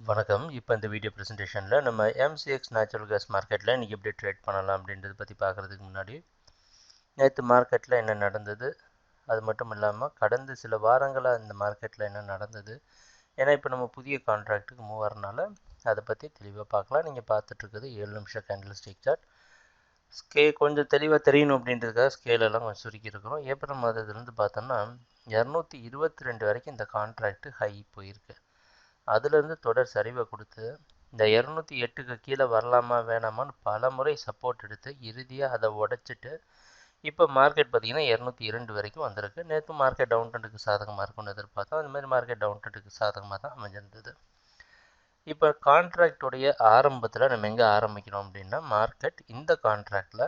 வணக்கம். இப்போ இந்த வீடியோ ப்ரெசன்டேஷனில் நம்ம MCX நேச்சுரல் கேஸ் மார்க்கெட்டில் இன்றைக்கி எப்படி ட்ரேட் பண்ணலாம் அப்படின்றத பற்றி பார்க்குறதுக்கு முன்னாடி நேற்று மார்க்கெட்டில் என்ன நடந்தது, அது மட்டும் இல்லாமல் கடந்த சில வாரங்களாக இந்த மார்க்கெட்டில் என்ன நடந்தது, ஏன்னா இப்போ நம்ம புதிய கான்ட்ராக்ட்டுக்கு மூவ் வரனால அதை பற்றி தெளிவாக பார்க்கலாம். நீங்கள் பார்த்துட்ருக்குது 7 நிமிஷம் கேண்டில் ஸ்டிக் சார்ட். கொஞ்சம் தெளிவாக தெரியணும் அப்படின்றதுக்காக ஸ்கேலெல்லாம் கொஞ்சம் சுருக்கியிருக்கிறோம். ஏப்ரல் மாதத்துலேருந்து பார்த்தோம்னா 222 வரைக்கும் இந்த கான்ட்ராக்ட் ஹை போயிருக்கு. அதுலேருந்து தொடர் சரிவை கொடுத்து இந்த 208க்கு கீழே வரலாமா வேணாமான்னு பல முறை சப்போர்ட் எடுத்து இறுதியாக அதை உடைச்சிட்டு இப்போ மார்க்கெட் பார்த்திங்கன்னா 202 வரைக்கும் வந்திருக்கு. நேற்று மார்க்கெட் டவுன் ட்ரெண்டுக்கு சாதகமாக இருக்கும்னு எதிர்பார்த்தோம். அதுமாதிரி மார்க்கெட் டவுன் ட்ரெண்டுக்கு சாதகமாக தான் அமைஞ்சிருந்தது. இப்போ கான்ட்ராக்டுடைய ஆரம்பத்தில் நம்ம எங்கே ஆரம்பிக்கிறோம் அப்படின்னா, மார்க்கெட் இந்த கான்ட்ராக்டில்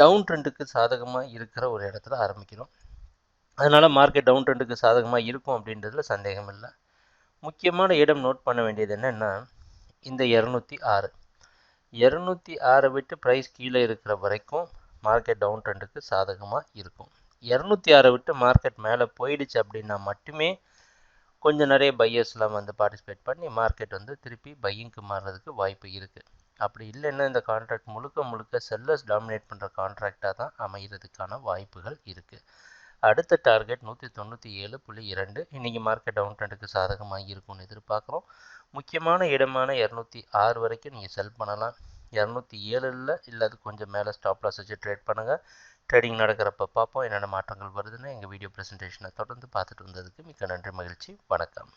டவுன் ட்ரெண்டுக்கு சாதகமாக இருக்கிற ஒரு இடத்துல ஆரம்பிக்கிறோம். அதனால் மார்க்கெட் டவுன் ட்ரெண்டுக்கு சாதகமாக இருக்கும் அப்படின்றதுல சந்தேகம் இல்லை. முக்கியமான இடம் நோட் பண்ண வேண்டியது என்னென்னா, இந்த 206 விட்டு ப்ரைஸ் கீழே இருக்கிற வரைக்கும் மார்க்கெட் டவுன் ட்ரெண்டுக்கு சாதகமாக இருக்கும். 206 விட்டு மார்க்கெட் மேலே போயிடுச்சு அப்படின்னா மட்டுமே கொஞ்சம் நிறைய பையர்ஸ்லாம் வந்து பார்ட்டிசிபேட் பண்ணி மார்க்கெட் வந்து திருப்பி பையிங்க்கு மாறுறதுக்கு வாய்ப்பு இருக்குது. அப்படி இல்லைன்னா இந்த கான்ட்ராக்ட் முழுக்க செல்லர்ஸ் டாமினேட் பண்ணுற கான்ட்ராக்டாக தான் அமைகிறதுக்கான வாய்ப்புகள் இருக்குது. அடுத்த டார்கெட் 197.2. இன்றைக்கி மார்க்கெட் டவுன் ட்ரெண்டுக்கு சாதகமாக இருக்கும்னு எதிர்பார்க்குறோம். முக்கியமான இடமான 206 வரைக்கும் நீங்கள் செல் பண்ணலாம். 207 இல்லை அது கொஞ்சம் மேலே ஸ்டாப் லாஸ் வச்சு ட்ரேட் பண்ணுங்கள். ட்ரேடிங் நடக்கிறப்ப பார்ப்போம் என்னென்ன மாற்றங்கள் வருதுன்னு. எங்கள் வீடியோ ப்ரெசன்டேஷனை தொடர்ந்து பார்த்துட்டு வந்ததுக்கு மிக்க நன்றி, மகிழ்ச்சி, வணக்கம்.